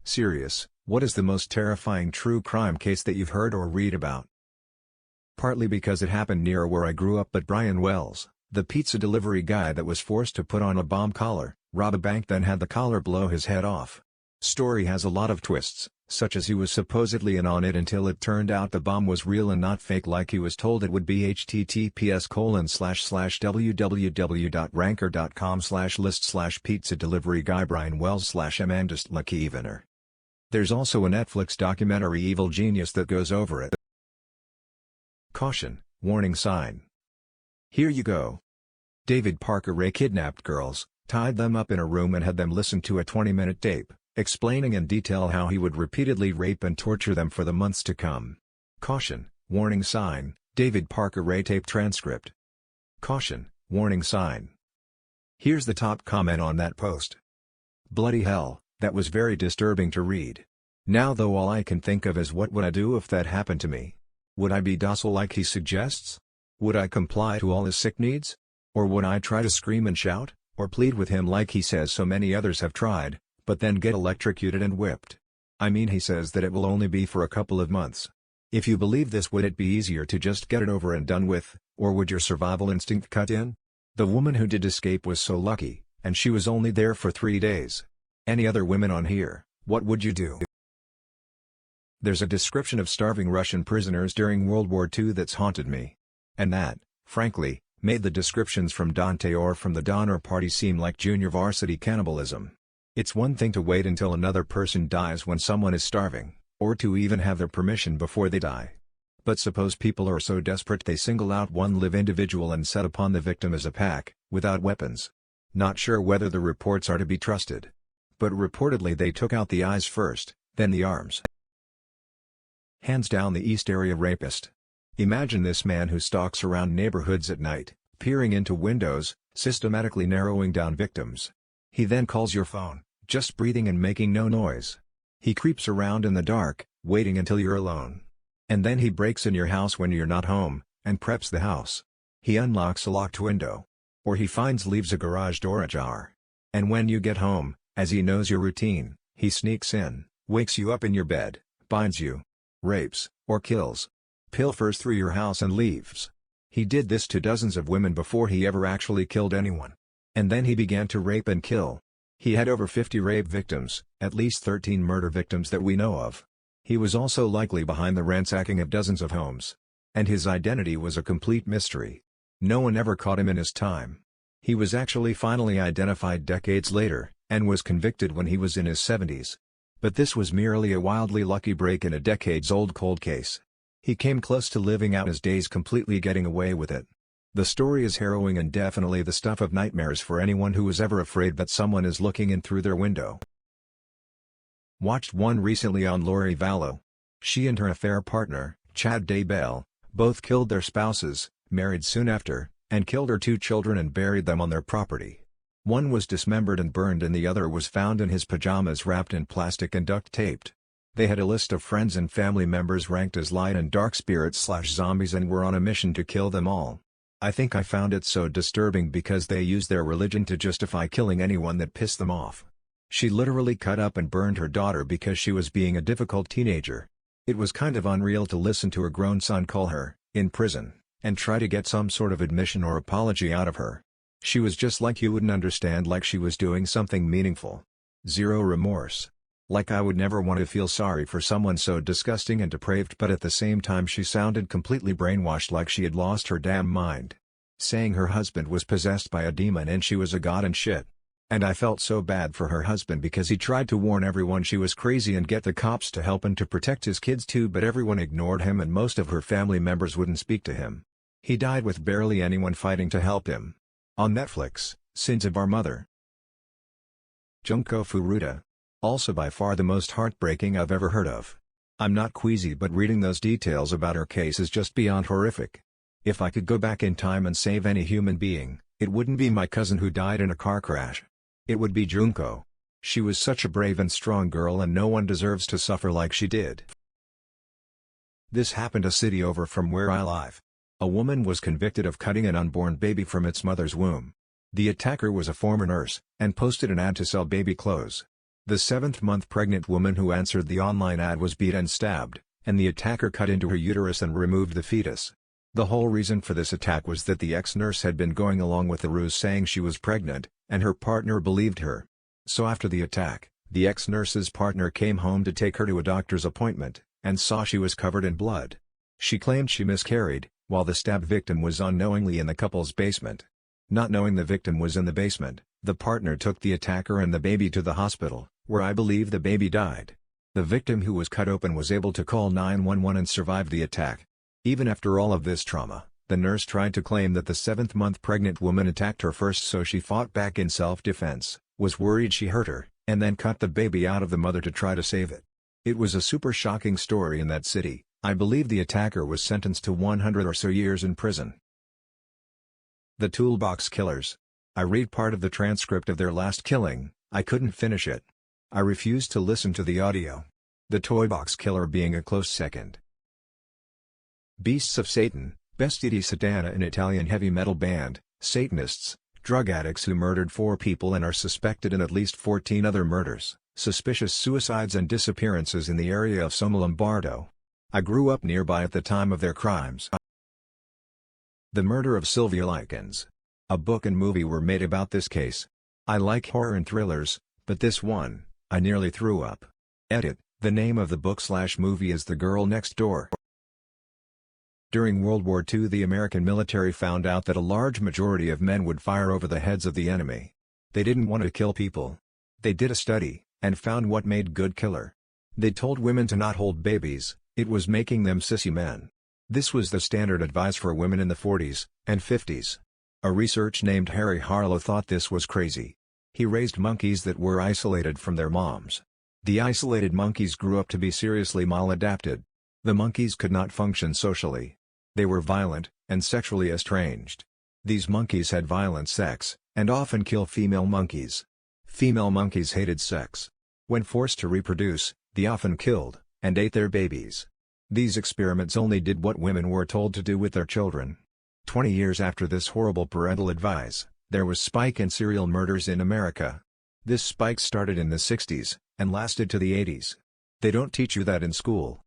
Serious, what is the most terrifying true crime case that you've heard or read about? Partly because it happened near where I grew up, but Brian Wells, the pizza delivery guy that was forced to put on a bomb collar, rob a bank, then had the collar blow his head off. Story has a lot of twists, such as he was supposedly in on it until it turned out the bomb was real and not fake like he was told it would be. https://www.ranker.com/list/pizza delivery guy Brian Wells/Amandus There's also a Netflix documentary Evil Genius that goes over it. Caution, warning sign. Here you go. David Parker Ray kidnapped girls, tied them up in a room and had them listen to a 20-minute tape, explaining in detail how he would repeatedly rape and torture them for the months to come. Caution, warning sign, David Parker Ray tape transcript. Caution, warning sign. Here's the top comment on that post. Bloody hell, that was very disturbing to read. Now though all I can think of is what would I do if that happened to me? Would I be docile like he suggests? Would I comply to all his sick needs? Or would I try to scream and shout, or plead with him like he says so many others have tried, but then get electrocuted and whipped? I mean, he says that it will only be for a couple of months. If you believe this, would it be easier to just get it over and done with, or would your survival instinct cut in? The woman who did escape was so lucky, and she was only there for 3 days. Any other women on here, what would you do? There's a description of starving Russian prisoners during World War II that's haunted me. And that, frankly, made the descriptions from Dante or from the Donner Party seem like junior varsity cannibalism. It's one thing to wait until another person dies when someone is starving, or to even have their permission before they die. But suppose people are so desperate they single out one live individual and set upon the victim as a pack, without weapons. Not sure whether the reports are to be trusted. But reportedly they took out the eyes first, then the arms. Hands down the East Area rapist. Imagine this man who stalks around neighborhoods at night, peering into windows, systematically narrowing down victims. He then calls your phone, just breathing and making no noise. He creeps around in the dark, waiting until you're alone. And then he breaks in your house when you're not home, and preps the house. He unlocks a locked window. Or he leaves a garage door ajar. And when you get home, as he knows your routine, he sneaks in, wakes you up in your bed, binds you, rapes, or kills. Pilfers through your house and leaves. He did this to dozens of women before he ever actually killed anyone. And then he began to rape and kill. He had over 50 rape victims, at least 13 murder victims that we know of. He was also likely behind the ransacking of dozens of homes. And his identity was a complete mystery. No one ever caught him in his time. He was actually finally identified decades later, and was convicted when he was in his 70s. But this was merely a wildly lucky break in a decades-old cold case. He came close to living out his days completely getting away with it. The story is harrowing and definitely the stuff of nightmares for anyone who was ever afraid that someone is looking in through their window. Watched one recently on Lori Vallow. She and her affair partner, Chad Daybell, both killed their spouses, married soon after, and killed her 2 children and buried them on their property. One was dismembered and burned and the other was found in his pajamas wrapped in plastic and duct-taped. They had a list of friends and family members ranked as light and dark spirits/zombies and were on a mission to kill them all. I think I found it so disturbing because they used their religion to justify killing anyone that pissed them off. She literally cut up and burned her daughter because she was being a difficult teenager. It was kind of unreal to listen to her grown son call her, in prison, and try to get some sort of admission or apology out of her. She was just like you wouldn't understand, like she was doing something meaningful. Zero remorse. Like I would never want to feel sorry for someone so disgusting and depraved, but at the same time she sounded completely brainwashed, like she had lost her damn mind. Saying her husband was possessed by a demon and she was a god and shit. And I felt so bad for her husband because he tried to warn everyone she was crazy and get the cops to help and to protect his kids too, but everyone ignored him and most of her family members wouldn't speak to him. He died with barely anyone fighting to help him. On Netflix, Sins of Our Mother. Junko Furuta. Also by far the most heartbreaking I've ever heard of. I'm not queasy, but reading those details about her case is just beyond horrific. If I could go back in time and save any human being, it wouldn't be my cousin who died in a car crash. It would be Junko. She was such a brave and strong girl and no one deserves to suffer like she did. This happened a city over from where I live. A woman was convicted of cutting an unborn baby from its mother's womb. The attacker was a former nurse, and posted an ad to sell baby clothes. The 7th-month pregnant woman who answered the online ad was beat and stabbed, and the attacker cut into her uterus and removed the fetus. The whole reason for this attack was that the ex-nurse had been going along with the ruse saying she was pregnant, and her partner believed her. So after the attack, the ex-nurse's partner came home to take her to a doctor's appointment, and saw she was covered in blood. She claimed she miscarried, while the stabbed victim was unknowingly in the couple's basement. Not knowing the victim was in the basement, the partner took the attacker and the baby to the hospital, where I believe the baby died. The victim who was cut open was able to call 911 and survived the attack. Even after all of this trauma, the nurse tried to claim that the 7th-month pregnant woman attacked her first, so she fought back in self-defense, was worried she hurt her, and then cut the baby out of the mother to try to save it. It was a super shocking story in that city. I believe the attacker was sentenced to 100 or so years in prison. The Toolbox Killers. I read part of the transcript of their last killing. I couldn't finish it. I refused to listen to the audio. The Toybox Killer being a close second. Beasts of Satan, Bestie di Satana, an Italian heavy metal band, Satanists, drug addicts who murdered 4 people and are suspected in at least 14 other murders, suspicious suicides and disappearances in the area of Somma Lombardo. I grew up nearby at the time of their crimes. The Murder of Sylvia Likens. A book and movie were made about this case. I like horror and thrillers, but this one, I nearly threw up. Edit, the name of the book/movie is The Girl Next Door. During World War II, the American military found out that a large majority of men would fire over the heads of the enemy. They didn't want to kill people. They did a study, and found what made good killer. They told women to not hold babies, it was making them sissy men. This was the standard advice for women in the 40s and 50s. A researcher named Harry Harlow thought this was crazy. He raised monkeys that were isolated from their moms. The isolated monkeys grew up to be seriously maladapted. The monkeys could not function socially. They were violent, and sexually estranged. These monkeys had violent sex, and often kill female monkeys. Female monkeys hated sex. When forced to reproduce, they often killed, and ate their babies. These experiments only did what women were told to do with their children. 20 years after this horrible parental advice, there was spike in serial murders in America. This spike started in the 60s, and lasted to the 80s. They don't teach you that in school.